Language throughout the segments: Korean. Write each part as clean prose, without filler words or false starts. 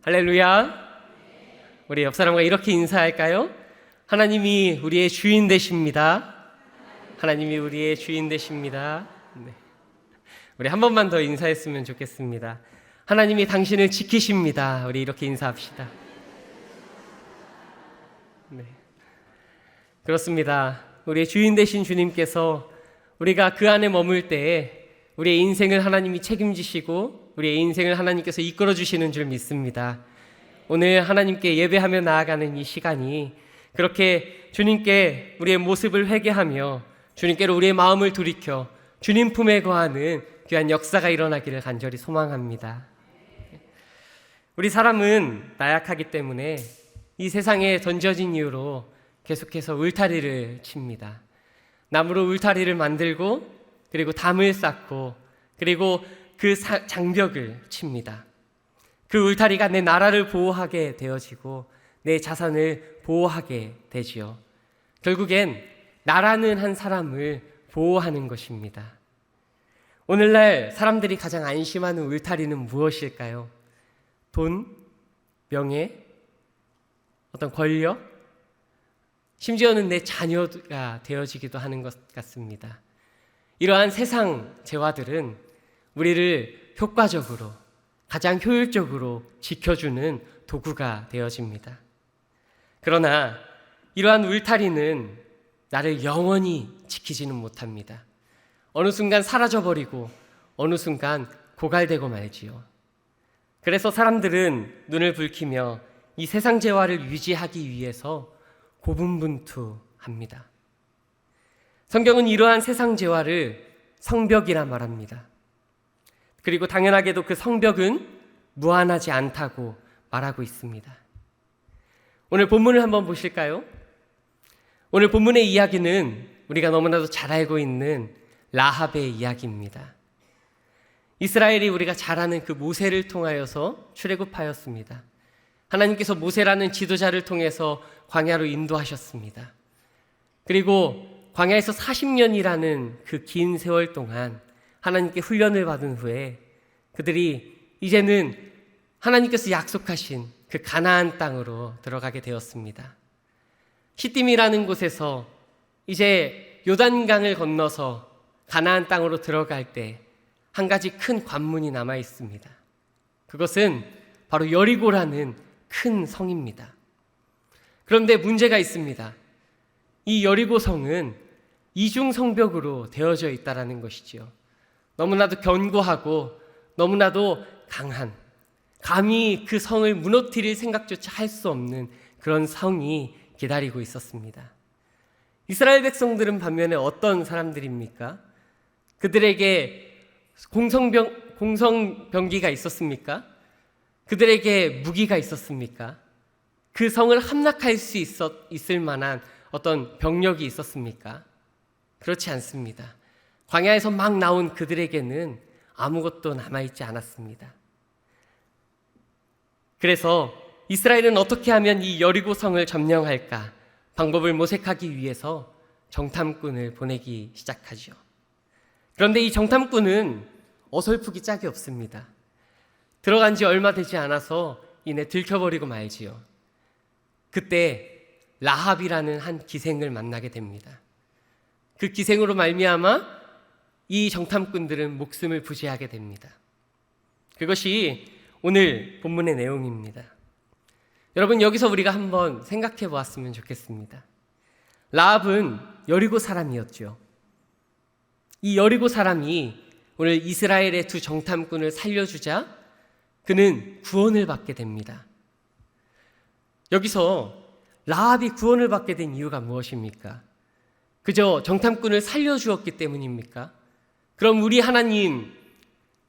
할렐루야. 우리 옆 사람과 이렇게 인사할까요? 하나님이 우리의 주인 되십니다. 하나님이 우리의 주인 되십니다. 네. 우리 한 번만 더 인사했으면 좋겠습니다. 하나님이 당신을 지키십니다. 우리 이렇게 인사합시다. 네. 그렇습니다. 우리의 주인 되신 주님께서 우리가 그 안에 머물 때에 우리의 인생을 하나님이 책임지시고 우리의 인생을 하나님께서 이끌어 주시는 줄 믿습니다. 오늘 하나님께 예배하며 나아가는 이 시간이 그렇게 주님께 우리의 모습을 회개하며 주님께로 우리의 마음을 돌이켜 주님 품에 거하는 귀한 역사가 일어나기를 간절히 소망합니다. 우리 사람은 나약하기 때문에 이 세상에 던져진 이유로 계속해서 울타리를 칩니다. 나무로 울타리를 만들고 그리고 담을 쌓고 그리고 그 장벽을 칩니다. 그 울타리가 내 나라를 보호하게 되어지고 내 자산을 보호하게 되지요. 결국엔 나라는 한 사람을 보호하는 것입니다. 오늘날 사람들이 가장 안심하는 울타리는 무엇일까요? 돈, 명예, 어떤 권력, 심지어는 내 자녀가 되어지기도 하는 것 같습니다. 이러한 세상 재화들은 우리를 효과적으로 가장 효율적으로 지켜주는 도구가 되어집니다. 그러나 이러한 울타리는 나를 영원히 지키지는 못합니다. 어느 순간 사라져버리고 어느 순간 고갈되고 말지요. 그래서 사람들은 눈을 붉히며 이 세상 재화를 유지하기 위해서 고분분투합니다. 성경은 이러한 세상 재화를 성벽이라 말합니다. 그리고 당연하게도 그 성벽은 무한하지 않다고 말하고 있습니다. 오늘 본문을 한번 보실까요? 오늘 본문의 이야기는 우리가 너무나도 잘 알고 있는 라합의 이야기입니다. 이스라엘이 우리가 잘 아는 그 모세를 통하여서 출애굽하였습니다. 하나님께서 모세라는 지도자를 통해서 광야로 인도하셨습니다. 그리고 광야에서 40년이라는 그 긴 세월 동안 하나님께 훈련을 받은 후에 그들이 이제는 하나님께서 약속하신 그 가나안 땅으로 들어가게 되었습니다. 시딤이라는 곳에서 이제 요단강을 건너서 가나안 땅으로 들어갈 때 한 가지 큰 관문이 남아 있습니다. 그것은 바로 여리고라는 큰 성입니다. 그런데 문제가 있습니다. 이 여리고 성은 이중 성벽으로 되어져 있다는 것이지요. 너무나도 견고하고 너무나도 강한, 감히 그 성을 무너뜨릴 생각조차 할 수 없는 그런 성이 기다리고 있었습니다. 이스라엘 백성들은 반면에 어떤 사람들입니까? 그들에게 공성병기가 있었습니까? 그들에게 무기가 있었습니까? 그 성을 함락할 수 있을 만한 어떤 병력이 있었습니까? 그렇지 않습니다. 광야에서 막 나온 그들에게는 아무것도 남아있지 않았습니다. 그래서 이스라엘은 어떻게 하면 이 여리고 성을 점령할까 방법을 모색하기 위해서 정탐꾼을 보내기 시작하죠. 그런데 이 정탐꾼은 어설프기 짝이 없습니다. 들어간 지 얼마 되지 않아서 이내 들켜버리고 말지요. 그때 라합이라는 한 기생을 만나게 됩니다. 그 기생으로 말미암아 이 정탐꾼들은 목숨을 부지하게 됩니다. 그것이 오늘 본문의 내용입니다. 여러분, 여기서 우리가 한번 생각해 보았으면 좋겠습니다. 라합은 여리고 사람이었죠. 이 여리고 사람이 오늘 이스라엘의 두 정탐꾼을 살려주자 그는 구원을 받게 됩니다. 여기서 라합이 구원을 받게 된 이유가 무엇입니까? 그저 정탐꾼을 살려주었기 때문입니까? 그럼 우리 하나님,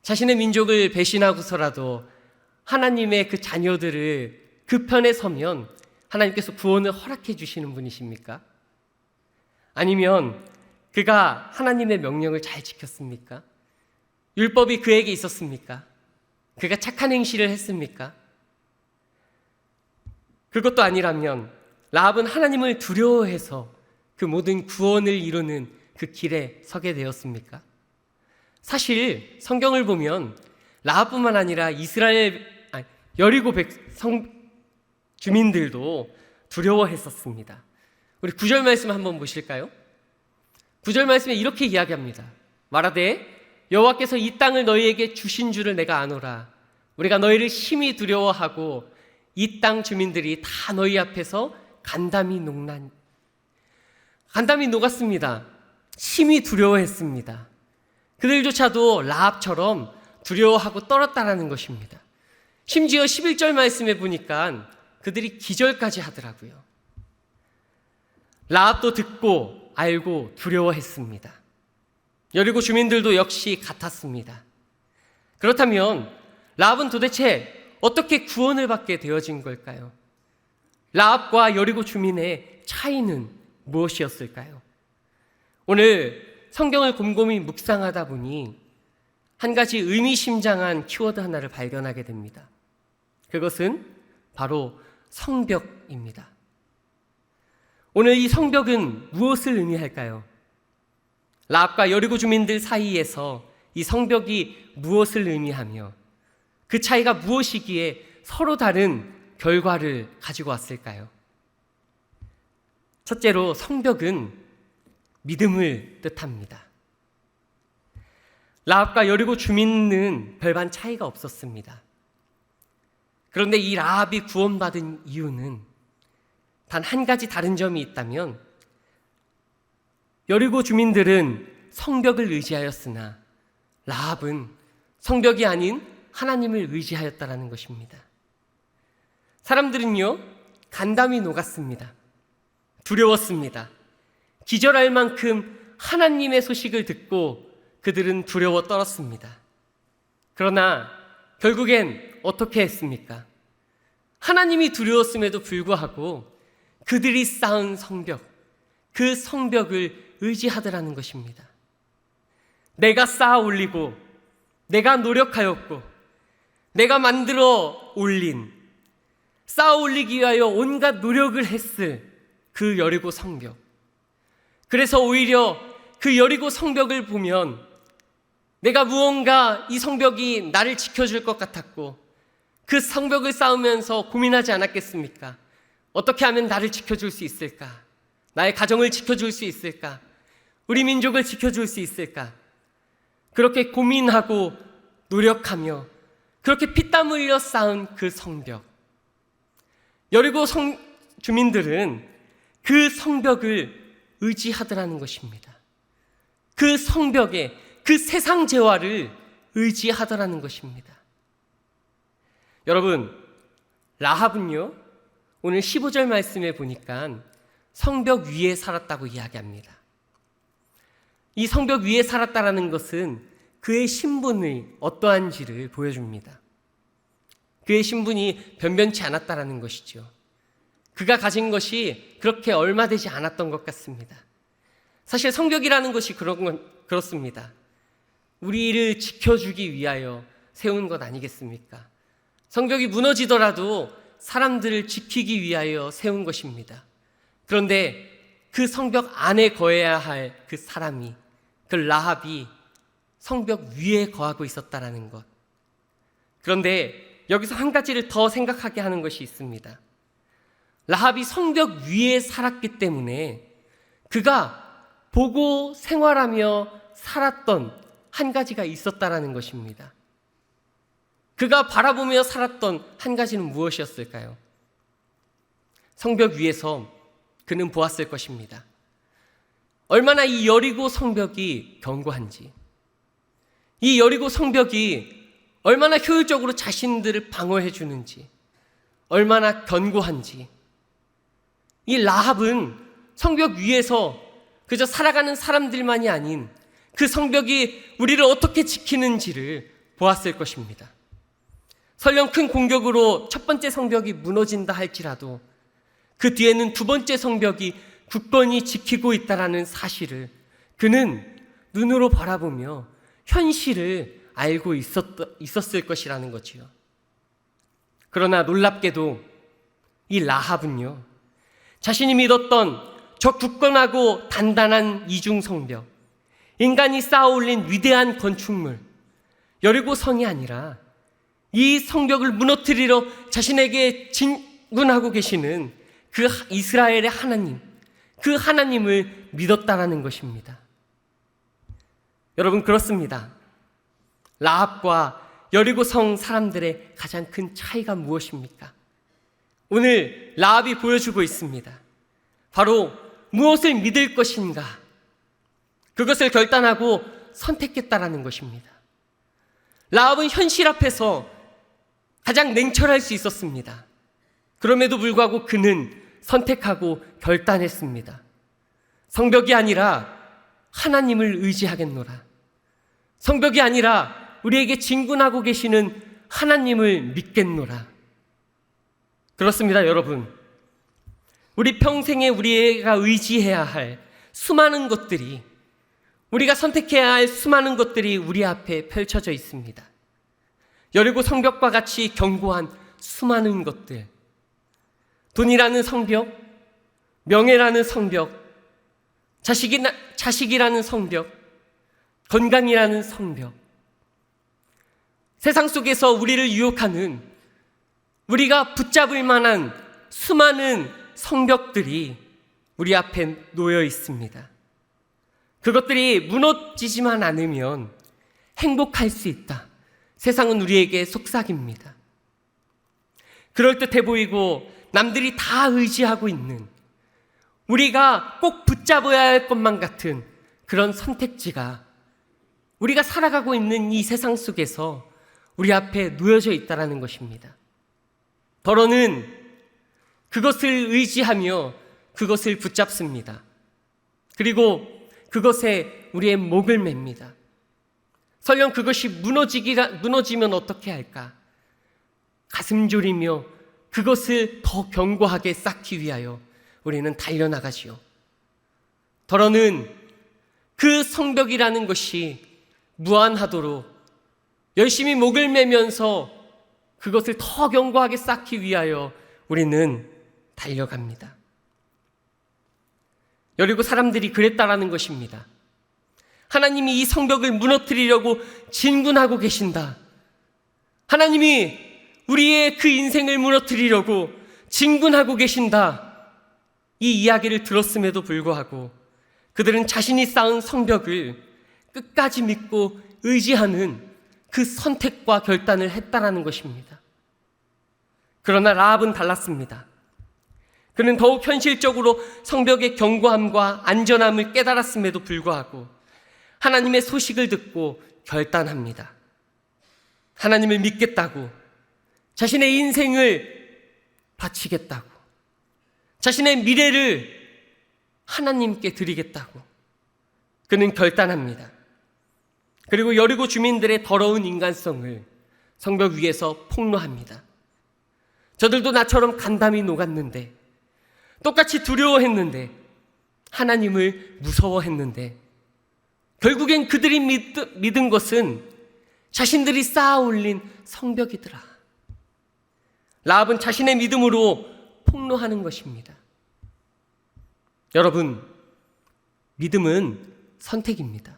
자신의 민족을 배신하고서라도 하나님의 그 자녀들을 그 편에 서면 하나님께서 구원을 허락해 주시는 분이십니까? 아니면 그가 하나님의 명령을 잘 지켰습니까? 율법이 그에게 있었습니까? 그가 착한 행실을 했습니까? 그것도 아니라면 라합은 하나님을 두려워해서 그 모든 구원을 이루는 그 길에 서게 되었습니까? 사실 성경을 보면 라합뿐만 아니라 여리고 주민들도 두려워했었습니다. 우리 9절 말씀 한번 보실까요? 9절 말씀에 이렇게 이야기합니다. 말하되 여호와께서 이 땅을 너희에게 주신 줄을 내가 아노라. 우리가 너희를 심히 두려워하고 이 땅 주민들이 다 너희 앞에서 간담이 녹았습니다. 심히 두려워했습니다. 그들조차도 라합처럼 두려워하고 떨었다라는 것입니다. 심지어 11절 말씀에 보니까 그들이 기절까지 하더라고요. 라합도 듣고 알고 두려워했습니다. 여리고 주민들도 역시 같았습니다. 그렇다면 라합은 도대체 어떻게 구원을 받게 되어진 걸까요? 라합과 여리고 주민의 차이는 무엇이었을까요? 오늘 성경을 곰곰이 묵상하다 보니 한 가지 의미심장한 키워드 하나를 발견하게 됩니다. 그것은 바로 성벽입니다. 오늘 이 성벽은 무엇을 의미할까요? 라합과 여리고 주민들 사이에서 이 성벽이 무엇을 의미하며 그 차이가 무엇이기에 서로 다른 결과를 가지고 왔을까요? 첫째로 성벽은 믿음을 뜻합니다. 라합과 여리고 주민은 별반 차이가 없었습니다. 그런데 이 라합이 구원받은 이유는 단 한 가지 다른 점이 있다면 여리고 주민들은 성벽을 의지하였으나 라합은 성벽이 아닌 하나님을 의지하였다라는 것입니다. 사람들은요, 간담이 녹았습니다. 두려웠습니다. 기절할 만큼 하나님의 소식을 듣고 그들은 두려워 떨었습니다. 그러나 결국엔 어떻게 했습니까? 하나님이 두려웠음에도 불구하고 그들이 쌓은 성벽, 그 성벽을 의지하더라는 것입니다. 내가 쌓아 올리고 내가 노력하였고 내가 만들어 올린, 쌓아 올리기 위하여 온갖 노력을 했을 그 여리고 성벽. 그래서 오히려 그 여리고 성벽을 보면 내가 무언가 이 성벽이 나를 지켜줄 것 같았고 그 성벽을 쌓으면서 고민하지 않았겠습니까? 어떻게 하면 나를 지켜줄 수 있을까? 나의 가정을 지켜줄 수 있을까? 우리 민족을 지켜줄 수 있을까? 그렇게 고민하고 노력하며 그렇게 피땀 흘려 쌓은 그 성벽. 여리고 주민들은 그 성벽을 의지하더라는 것입니다. 그 성벽에 그 세상 재화를 의지하더라는 것입니다. 여러분, 라합은요, 오늘 15절 말씀에 보니까 성벽 위에 살았다고 이야기합니다. 이 성벽 위에 살았다라는 것은 그의 신분이 어떠한지를 보여줍니다. 그의 신분이 변변치 않았다라는 것이죠. 그가 가진 것이 그렇게 얼마 되지 않았던 것 같습니다. 사실 성벽이라는 것이 그렇습니다. 우리를 지켜주기 위하여 세운 것 아니겠습니까? 성벽이 무너지더라도 사람들을 지키기 위하여 세운 것입니다. 그런데 그 성벽 안에 거해야 할 그 사람이, 그 라합이 성벽 위에 거하고 있었다라는 것. 그런데 여기서 한 가지를 더 생각하게 하는 것이 있습니다. 라합이 성벽 위에 살았기 때문에 그가 보고 생활하며 살았던 한 가지가 있었다라는 것입니다. 그가 바라보며 살았던 한 가지는 무엇이었을까요? 성벽 위에서 그는 보았을 것입니다. 얼마나 이 여리고 성벽이 견고한지, 이 여리고 성벽이 얼마나 효율적으로 자신들을 방어해 주는지, 얼마나 견고한지. 이 라합은 성벽 위에서 그저 살아가는 사람들만이 아닌 그 성벽이 우리를 어떻게 지키는지를 보았을 것입니다. 설령 큰 공격으로 첫 번째 성벽이 무너진다 할지라도 그 뒤에는 두 번째 성벽이 굳건히 지키고 있다는 사실을 그는 눈으로 바라보며 현실을 알고 있었을 것이라는 거지요. 그러나 놀랍게도 이 라합은요, 자신이 믿었던 저 굳건하고 단단한 이중 성벽, 인간이 쌓아 올린 위대한 건축물, 여리고 성이 아니라 이 성벽을 무너뜨리러 자신에게 진군하고 계시는 그 이스라엘의 하나님, 그 하나님을 믿었다라는 것입니다. 여러분, 그렇습니다. 라합과 여리고성 사람들의 가장 큰 차이가 무엇입니까? 오늘 라합이 보여주고 있습니다. 바로 무엇을 믿을 것인가, 그것을 결단하고 선택했다라는 것입니다. 라합은 현실 앞에서 가장 냉철할 수 있었습니다. 그럼에도 불구하고 그는 선택하고 결단했습니다. 성벽이 아니라 하나님을 의지하겠노라. 성벽이 아니라 우리에게 진군하고 계시는 하나님을 믿겠노라. 그렇습니다, 여러분. 우리 평생에 우리가 의지해야 할 수많은 것들이, 우리가 선택해야 할 수많은 것들이 우리 앞에 펼쳐져 있습니다. 여리고 성벽과 같이 견고한 수많은 것들, 돈이라는 성벽, 명예라는 성벽, 자식이라는 성벽, 건강이라는 성벽, 세상 속에서 우리를 유혹하는, 우리가 붙잡을 만한 수많은 성벽들이 우리 앞에 놓여 있습니다. 그것들이 무너지지만 않으면 행복할 수 있다. 세상은 우리에게 속삭입니다. 그럴듯해 보이고 남들이 다 의지하고 있는, 우리가 꼭 붙잡아야 할 것만 같은 그런 선택지가 우리가 살아가고 있는 이 세상 속에서 우리 앞에 놓여져 있다는 것입니다. 더러는 그것을 의지하며 그것을 붙잡습니다. 그리고 그것에 우리의 목을 맵니다. 설령 그것이 무너지면 어떻게 할까? 가슴 졸이며 그것을 더 견고하게 쌓기 위하여 우리는 달려나가지요. 더러는 그 성벽이라는 것이 무한하도록 열심히 목을 매면서 그것을 더 견고하게 쌓기 위하여 우리는 달려갑니다. 여리고 사람들이 그랬다라는 것입니다. 하나님이 이 성벽을 무너뜨리려고 진군하고 계신다. 하나님이 우리의 그 인생을 무너뜨리려고 진군하고 계신다. 이 이야기를 들었음에도 불구하고 그들은 자신이 쌓은 성벽을 끝까지 믿고 의지하는 그 선택과 결단을 했다라는 것입니다. 그러나 라합은 달랐습니다. 그는 더욱 현실적으로 성벽의 견고함과 안전함을 깨달았음에도 불구하고 하나님의 소식을 듣고 결단합니다. 하나님을 믿겠다고, 자신의 인생을 바치겠다고, 자신의 미래를 하나님께 드리겠다고 그는 결단합니다. 그리고 여리고 주민들의 더러운 인간성을 성벽 위에서 폭로합니다. 저들도 나처럼 간담이 녹았는데, 똑같이 두려워했는데, 하나님을 무서워했는데, 결국엔 그들이 믿은 것은 자신들이 쌓아 올린 성벽이더라. 라합은 자신의 믿음으로 폭로하는 것입니다. 여러분, 믿음은 선택입니다.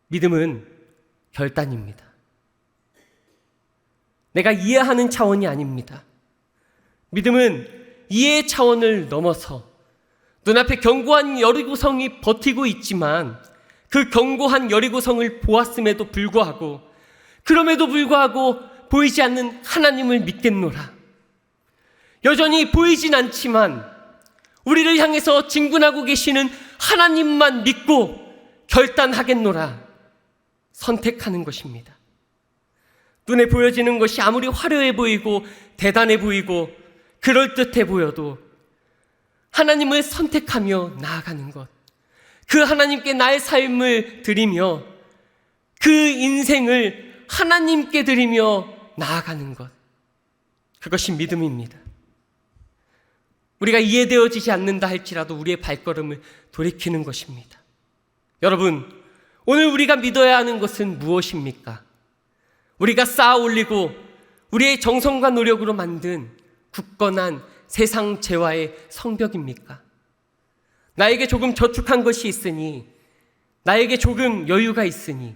믿음은 결단입니다. 내가 이해하는 차원이 아닙니다. 믿음은 이해의 차원을 넘어서 눈앞에 견고한 여리고성이 버티고 있지만 그 견고한 여리고성을 보았음에도 불구하고, 그럼에도 불구하고 보이지 않는 하나님을 믿겠노라. 여전히 보이진 않지만 우리를 향해서 진군하고 계시는 하나님만 믿고 결단하겠노라. 선택하는 것입니다. 눈에 보여지는 것이 아무리 화려해 보이고 대단해 보이고 그럴듯해 보여도 하나님을 선택하며 나아가는 것, 그 하나님께 나의 삶을 드리며 그 인생을 하나님께 드리며 나아가는 것, 그것이 믿음입니다. 우리가 이해되어지지 않는다 할지라도 우리의 발걸음을 돌이키는 것입니다. 여러분, 오늘 우리가 믿어야 하는 것은 무엇입니까? 우리가 쌓아 올리고 우리의 정성과 노력으로 만든 굳건한 세상 재화의 성벽입니까? 나에게 조금 저축한 것이 있으니, 나에게 조금 여유가 있으니,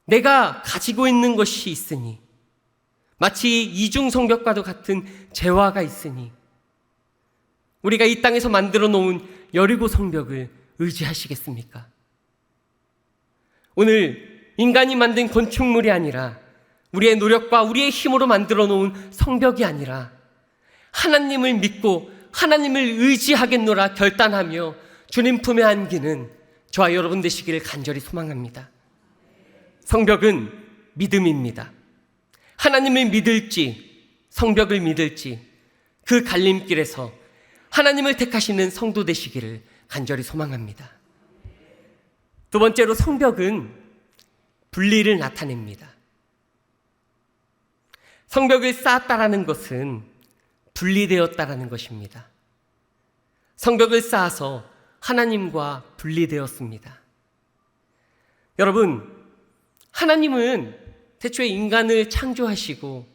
내가 가지고 있는 것이 있으니, 마치 이중 성벽과도 같은 재화가 있으니 우리가 이 땅에서 만들어 놓은 여리고 성벽을 의지하시겠습니까? 오늘 인간이 만든 건축물이 아니라, 우리의 노력과 우리의 힘으로 만들어 놓은 성벽이 아니라, 하나님을 믿고 하나님을 의지하겠노라 결단하며 주님 품에 안기는 저와 여러분 되시기를 간절히 소망합니다. 성벽은 믿음입니다. 하나님을 믿을지 성벽을 믿을지 그 갈림길에서 하나님을 택하시는 성도 되시기를 간절히 소망합니다. 두 번째로, 성벽은 분리를 나타냅니다. 성벽을 쌓았다라는 것은 분리되었다라는 것입니다. 성벽을 쌓아서 하나님과 분리되었습니다. 여러분, 하나님은 태초에 인간을 창조하시고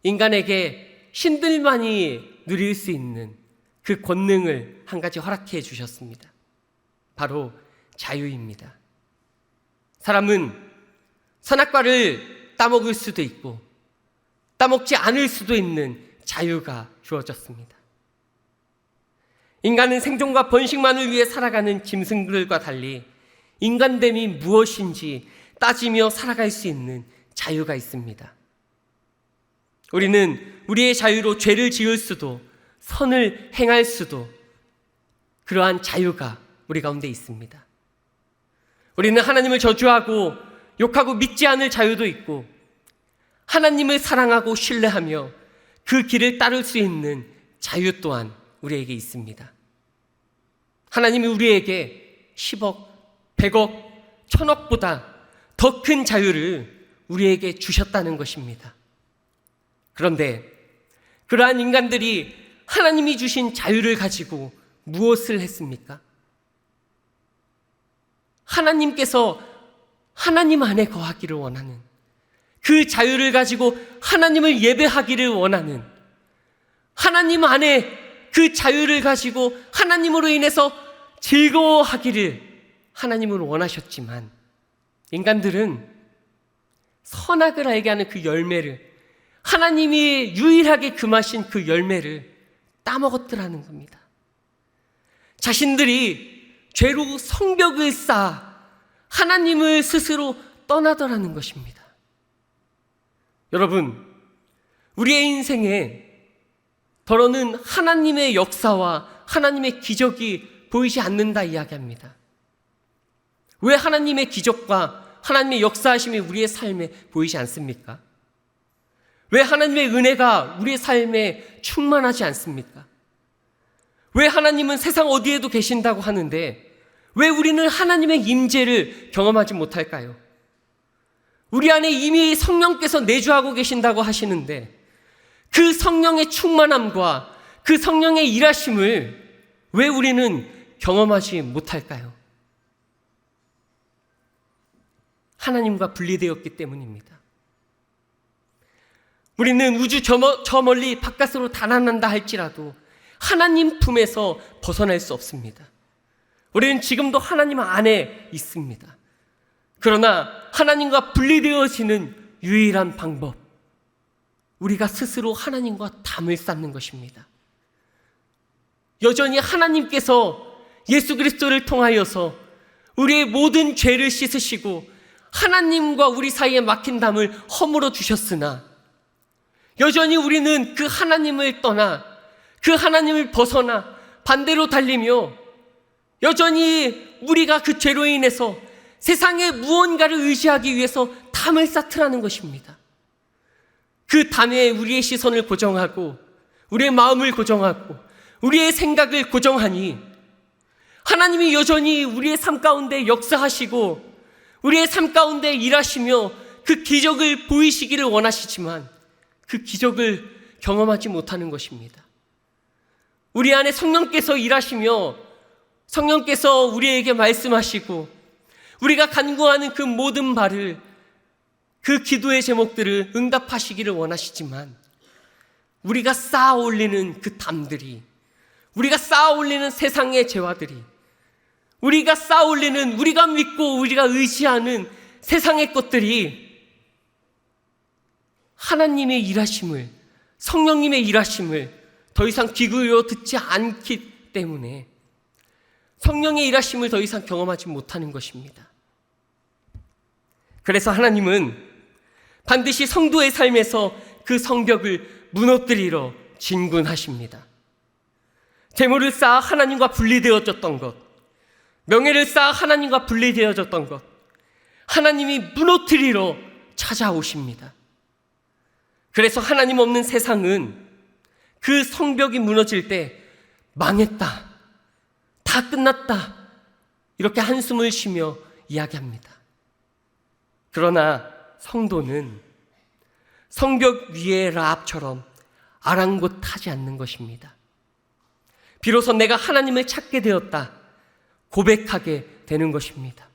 인간에게 신들만이 누릴 수 있는 그 권능을 한 가지 허락해 주셨습니다. 바로 자유입니다. 사람은 선악과를 따먹을 수도 있고 따먹지 않을 수도 있는 자유가 주어졌습니다. 인간은 생존과 번식만을 위해 살아가는 짐승들과 달리 인간됨이 무엇인지 따지며 살아갈 수 있는 자유가 있습니다. 우리는 우리의 자유로 죄를 지을 수도 선을 행할 수도, 그러한 자유가 우리 가운데 있습니다. 우리는 하나님을 저주하고 욕하고 믿지 않을 자유도 있고, 하나님을 사랑하고 신뢰하며 그 길을 따를 수 있는 자유 또한 우리에게 있습니다. 하나님이 우리에게 10억, 100억, 1000억보다 더 큰 자유를 우리에게 주셨다는 것입니다. 그런데 그러한 인간들이 하나님이 주신 자유를 가지고 무엇을 했습니까? 하나님께서 하나님 안에 거하기를 원하는, 그 자유를 가지고 하나님을 예배하기를 원하는, 하나님 안에 그 자유를 가지고 하나님으로 인해서 즐거워하기를 하나님은 원하셨지만, 인간들은 선악을 알게 하는 그 열매를, 하나님이 유일하게 금하신 그 열매를 따먹었더라는 겁니다. 자신들이 죄로 성벽을 쌓아 하나님을 스스로 떠나더라는 것입니다. 여러분, 우리의 인생에 더러는 하나님의 역사와 하나님의 기적이 보이지 않는다 이야기합니다. 왜 하나님의 기적과 하나님의 역사하심이 우리의 삶에 보이지 않습니까? 왜 하나님의 은혜가 우리의 삶에 충만하지 않습니까? 왜 하나님은 세상 어디에도 계신다고 하는데 왜 우리는 하나님의 임재를 경험하지 못할까요? 우리 안에 이미 성령께서 내주하고 계신다고 하시는데 그 성령의 충만함과 그 성령의 일하심을 왜 우리는 경험하지 못할까요? 하나님과 분리되었기 때문입니다. 우리는 우주 저 멀리 바깥으로 달아난다 할지라도 하나님 품에서 벗어날 수 없습니다. 우리는 지금도 하나님 안에 있습니다. 그러나 하나님과 분리되어지는 유일한 방법, 우리가 스스로 하나님과 담을 쌓는 것입니다. 여전히 하나님께서 예수 그리스도를 통하여서 우리의 모든 죄를 씻으시고 하나님과 우리 사이에 막힌 담을 허물어 주셨으나 여전히 우리는 그 하나님을 떠나 그 하나님을 벗어나 반대로 달리며 여전히 우리가 그 죄로 인해서 세상의 무언가를 의지하기 위해서 담을 쌓더라는 것입니다. 그 담에 우리의 시선을 고정하고 우리의 마음을 고정하고 우리의 생각을 고정하니 하나님이 여전히 우리의 삶 가운데 역사하시고 우리의 삶 가운데 일하시며 그 기적을 보이시기를 원하시지만 그 기적을 경험하지 못하는 것입니다. 우리 안에 성령께서 일하시며 성령께서 우리에게 말씀하시고 우리가 간구하는 그 모든 바를, 그 기도의 제목들을 응답하시기를 원하시지만 우리가 쌓아 올리는 그 담들이, 우리가 쌓아 올리는 세상의 재화들이, 우리가 쌓아 올리는, 우리가 믿고 우리가 의지하는 세상의 것들이 하나님의 일하심을, 성령님의 일하심을 더 이상 귀 기울여 듣지 않기 때문에 성령의 일하심을 더 이상 경험하지 못하는 것입니다. 그래서 하나님은 반드시 성도의 삶에서 그 성벽을 무너뜨리러 진군하십니다. 재물을 쌓아 하나님과 분리되어졌던 것, 명예를 쌓아 하나님과 분리되어졌던 것, 하나님이 무너뜨리러 찾아오십니다. 그래서 하나님 없는 세상은 그 성벽이 무너질 때 망했다, 다 끝났다, 이렇게 한숨을 쉬며 이야기합니다. 그러나 성도는 성벽 위의 라합처럼 아랑곳하지 않는 것입니다. 비로소 내가 하나님을 찾게 되었다 고백하게 되는 것입니다.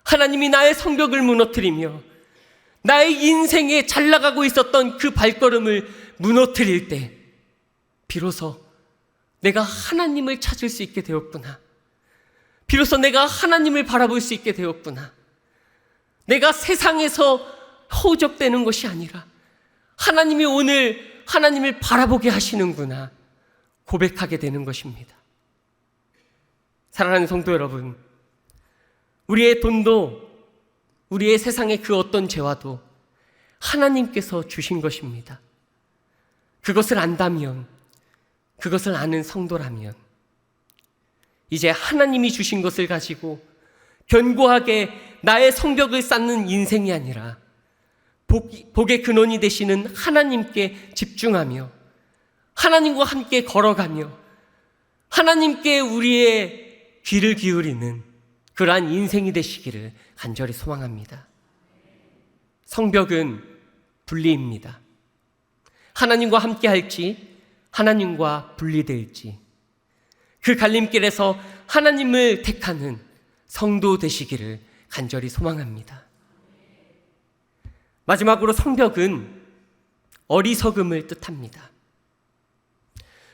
하나님이 나의 성벽을 무너뜨리며 나의 인생에 잘 나가고 있었던 그 발걸음을 무너뜨릴 때 비로소 내가 하나님을 찾을 수 있게 되었구나. 비로소 내가 하나님을 바라볼 수 있게 되었구나. 내가 세상에서 허우적대는 것이 아니라 하나님이 오늘 하나님을 바라보게 하시는구나 고백하게 되는 것입니다. 사랑하는 성도 여러분, 우리의 돈도 우리의 세상의 그 어떤 재화도 하나님께서 주신 것입니다. 그것을 안다면, 그것을 아는 성도라면 이제 하나님이 주신 것을 가지고 견고하게 나의 성벽을 쌓는 인생이 아니라 복의 근원이 되시는 하나님께 집중하며 하나님과 함께 걸어가며 하나님께 우리의 귀를 기울이는 그러한 인생이 되시기를 간절히 소망합니다. 성벽은 분리입니다. 하나님과 함께 할지 하나님과 분리될지 그 갈림길에서 하나님을 택하는 성도 되시기를 간절히 소망합니다. 마지막으로 성벽은 어리석음을 뜻합니다.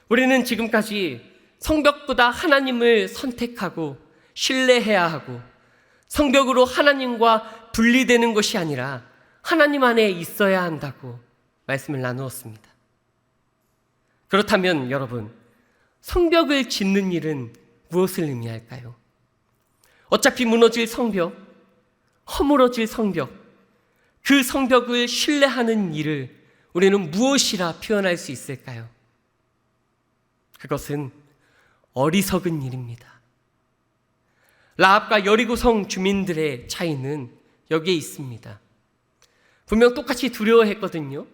우리는 지금까지 성벽보다 하나님을 선택하고 신뢰해야 하고 성벽으로 하나님과 분리되는 것이 아니라 하나님 안에 있어야 한다고 말씀을 나누었습니다. 그렇다면 여러분, 성벽을 짓는 일은 무엇을 의미할까요? 어차피 무너질 성벽, 허물어질 성벽, 그 성벽을 신뢰하는 일을 우리는 무엇이라 표현할 수 있을까요? 그것은 어리석은 일입니다. 라합과 여리고성 주민들의 차이는 여기에 있습니다. 분명 똑같이 두려워했거든요.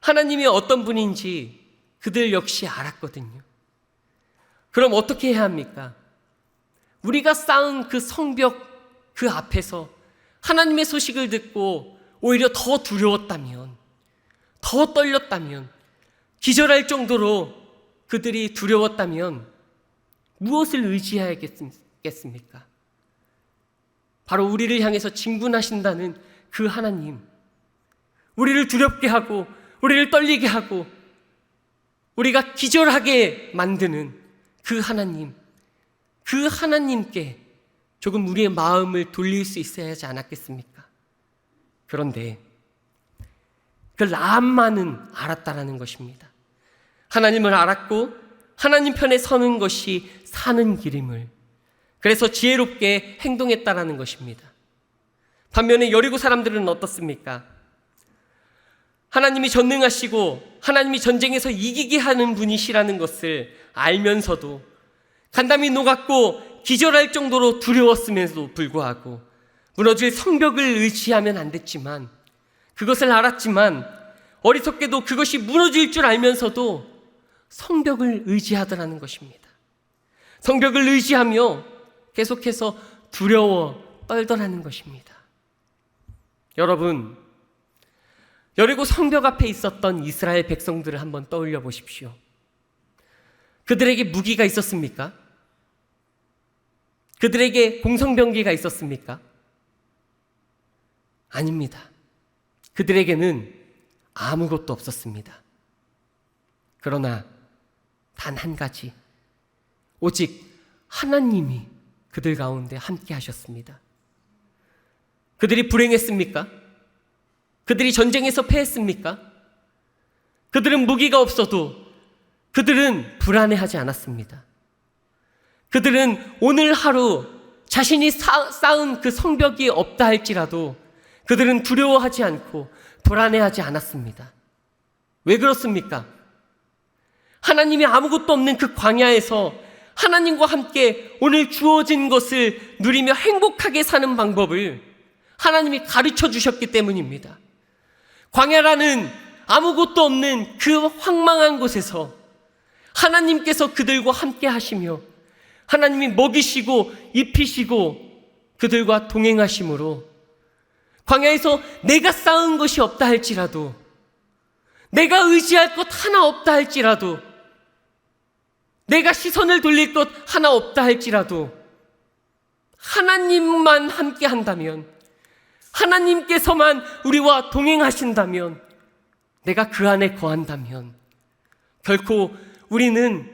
하나님이 어떤 분인지 그들 역시 알았거든요. 그럼 어떻게 해야 합니까? 우리가 쌓은 그 성벽 그 앞에서 하나님의 소식을 듣고 오히려 더 두려웠다면, 더 떨렸다면, 기절할 정도로 그들이 두려웠다면 무엇을 의지해야겠습니까? 바로 우리를 향해서 진군하신다는 그 하나님, 우리를 두렵게 하고 우리를 떨리게 하고 우리가 기절하게 만드는 그 하나님, 그 하나님께 조금 우리의 마음을 돌릴 수 있어야 하지 않았겠습니까? 그런데 그 라합만은 알았다라는 것입니다. 하나님을 알았고 하나님 편에 서는 것이 사는 길임을, 그래서 지혜롭게 행동했다라는 것입니다. 반면에 여리고 사람들은 어떻습니까? 하나님이 전능하시고 하나님이 전쟁에서 이기게 하는 분이시라는 것을 알면서도 간담이 녹았고 기절할 정도로 두려웠음에도 불구하고 무너질 성벽을 의지하면 안 됐지만, 그것을 알았지만 어리석게도 그것이 무너질 줄 알면서도 성벽을 의지하더라는 것입니다. 성벽을 의지하며 계속해서 두려워 떨더라는 것입니다. 여러분, 여리고 성벽 앞에 있었던 이스라엘 백성들을 한번 떠올려 보십시오. 그들에게 무기가 있었습니까? 그들에게 공성병기가 있었습니까? 아닙니다. 그들에게는 아무것도 없었습니다. 그러나 단 한 가지, 오직 하나님이 그들 가운데 함께 하셨습니다. 그들이 불행했습니까? 그들이 전쟁에서 패했습니까? 그들은 무기가 없어도 그들은 불안해하지 않았습니다. 그들은 오늘 하루 자신이 쌓은 그 성벽이 없다 할지라도 그들은 두려워하지 않고 불안해하지 않았습니다. 왜 그렇습니까? 하나님이 아무것도 없는 그 광야에서 하나님과 함께 오늘 주어진 것을 누리며 행복하게 사는 방법을 하나님이 가르쳐 주셨기 때문입니다. 광야라는 아무것도 없는 그 황망한 곳에서 하나님께서 그들과 함께 하시며 하나님이 먹이시고 입히시고 그들과 동행하심으로 광야에서 내가 쌓은 것이 없다 할지라도, 내가 의지할 것 하나 없다 할지라도, 내가 시선을 돌릴 것 하나 없다 할지라도 하나님만 함께 한다면, 하나님께서만 우리와 동행하신다면, 내가 그 안에 거한다면 결코 우리는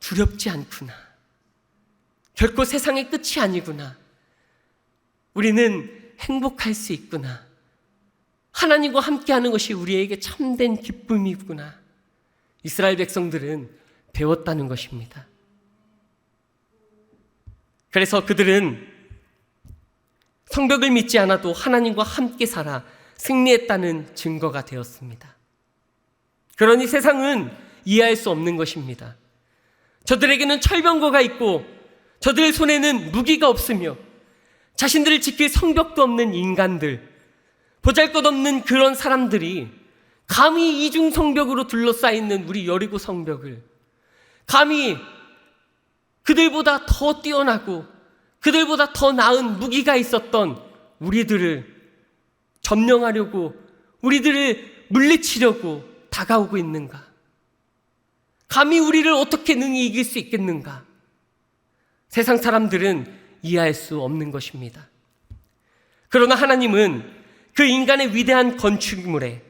두렵지 않구나. 결코 세상의 끝이 아니구나. 우리는 행복할 수 있구나. 하나님과 함께하는 것이 우리에게 참된 기쁨이구나. 이스라엘 백성들은 배웠다는 것입니다. 그래서 그들은 성벽을 믿지 않아도 하나님과 함께 살아 승리했다는 증거가 되었습니다. 그러니 세상은 이해할 수 없는 것입니다. 저들에게는 철병거가 있고 저들 손에는 무기가 없으며 자신들을 지킬 성벽도 없는 인간들, 보잘것없는 그런 사람들이 감히 이중 성벽으로 둘러싸이는 우리 여리고 성벽을, 감히 그들보다 더 뛰어나고 그들보다 더 나은 무기가 있었던 우리들을 점령하려고, 우리들을 물리치려고 다가오고 있는가? 감히 우리를 어떻게 능히 이길 수 있겠는가? 세상 사람들은 이해할 수 없는 것입니다. 그러나 하나님은 그 인간의 위대한 건축물에,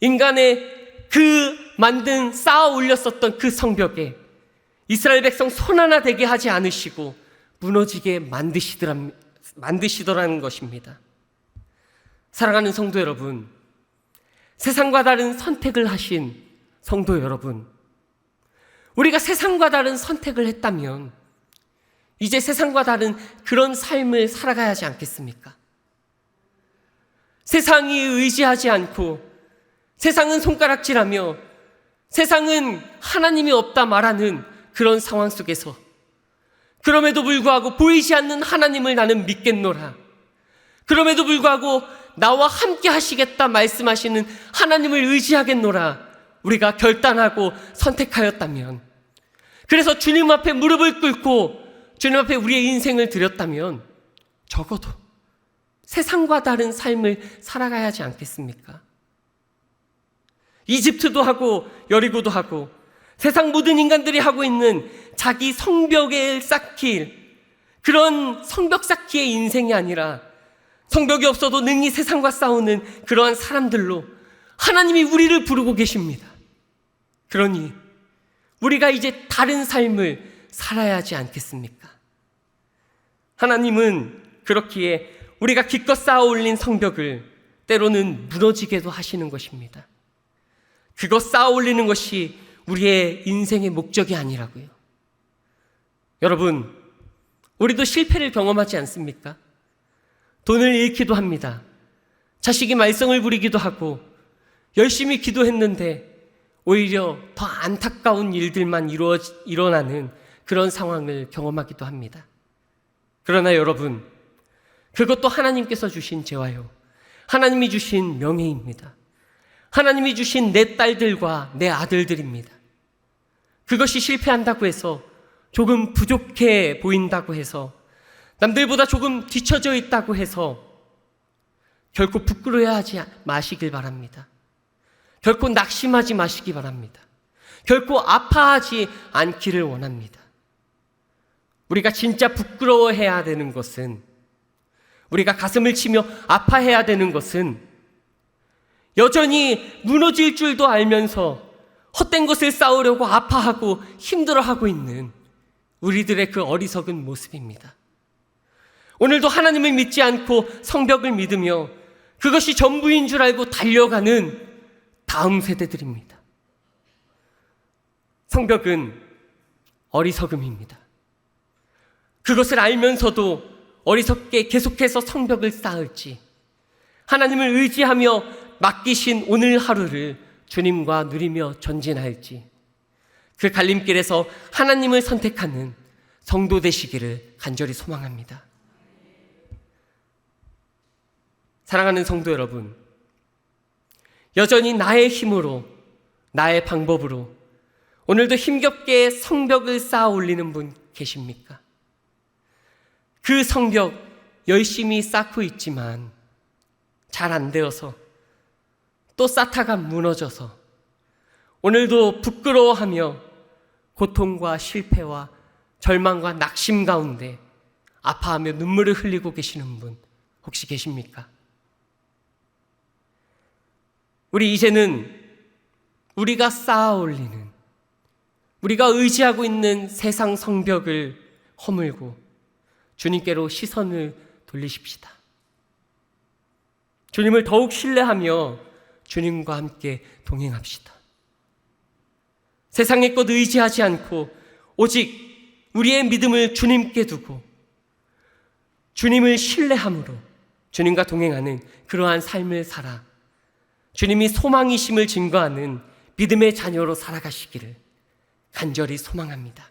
인간의 그 만든 쌓아 올렸었던 그 성벽에 이스라엘 백성 손 하나 대게 하지 않으시고 무너지게 만드시더라는 것입니다. 사랑하는 성도 여러분, 세상과 다른 선택을 하신 성도 여러분, 우리가 세상과 다른 선택을 했다면 이제 세상과 다른 그런 삶을 살아가야 하지 않겠습니까? 세상이 의지하지 않고, 세상은 손가락질하며, 세상은 하나님이 없다 말하는 그런 상황 속에서 그럼에도 불구하고 보이지 않는 하나님을 나는 믿겠노라, 그럼에도 불구하고 나와 함께 하시겠다 말씀하시는 하나님을 의지하겠노라 우리가 결단하고 선택하였다면, 그래서 주님 앞에 무릎을 꿇고 주님 앞에 우리의 인생을 드렸다면 적어도 세상과 다른 삶을 살아가야 하지 않겠습니까? 이집트도 하고 여리고도 하고 세상 모든 인간들이 하고 있는 자기 성벽을 쌓길, 그런 성벽 쌓기의 인생이 아니라 성벽이 없어도 능히 세상과 싸우는 그러한 사람들로 하나님이 우리를 부르고 계십니다. 그러니 우리가 이제 다른 삶을 살아야 하지 않겠습니까? 하나님은 그렇기에 우리가 기껏 쌓아 올린 성벽을 때로는 무너지게도 하시는 것입니다. 그것 쌓아 올리는 것이 우리의 인생의 목적이 아니라고요. 여러분, 우리도 실패를 경험하지 않습니까? 돈을 잃기도 합니다. 자식이 말썽을 부리기도 하고 열심히 기도했는데 오히려 더 안타까운 일들만 일어나는 그런 상황을 경험하기도 합니다. 그러나 여러분, 그것도 하나님께서 주신 재화요, 하나님이 주신 명예입니다. 하나님이 주신 내 딸들과 내 아들들입니다. 그것이 실패한다고 해서, 조금 부족해 보인다고 해서, 남들보다 조금 뒤처져 있다고 해서 결코 부끄러워하지 마시길 바랍니다. 결코 낙심하지 마시기 바랍니다. 결코 아파하지 않기를 원합니다. 우리가 진짜 부끄러워해야 되는 것은, 우리가 가슴을 치며 아파해야 되는 것은, 여전히 무너질 줄도 알면서 헛된 것을 쌓으려고 아파하고 힘들어하고 있는 우리들의 그 어리석은 모습입니다. 오늘도 하나님을 믿지 않고 성벽을 믿으며 그것이 전부인 줄 알고 달려가는 다음 세대들입니다. 성벽은 어리석음입니다. 그것을 알면서도 어리석게 계속해서 성벽을 쌓을지, 하나님을 의지하며 맡기신 오늘 하루를 주님과 누리며 전진할지, 그 갈림길에서 하나님을 선택하는 성도 되시기를 간절히 소망합니다. 사랑하는 성도 여러분, 여전히 나의 힘으로, 나의 방법으로 오늘도 힘겹게 성벽을 쌓아 올리는 분 계십니까? 그 성벽 열심히 쌓고 있지만 잘 안 되어서 또 쌓다가 무너져서 오늘도 부끄러워하며 고통과 실패와 절망과 낙심 가운데 아파하며 눈물을 흘리고 계시는 분 혹시 계십니까? 우리 이제는 우리가 쌓아 올리는, 우리가 의지하고 있는 세상 성벽을 허물고 주님께로 시선을 돌리십시다. 주님을 더욱 신뢰하며 주님과 함께 동행합시다. 세상의 것 의지하지 않고 오직 우리의 믿음을 주님께 두고 주님을 신뢰함으로 주님과 동행하는 그러한 삶을 살아 주님이 소망이심을 증거하는 믿음의 자녀로 살아가시기를 간절히 소망합니다.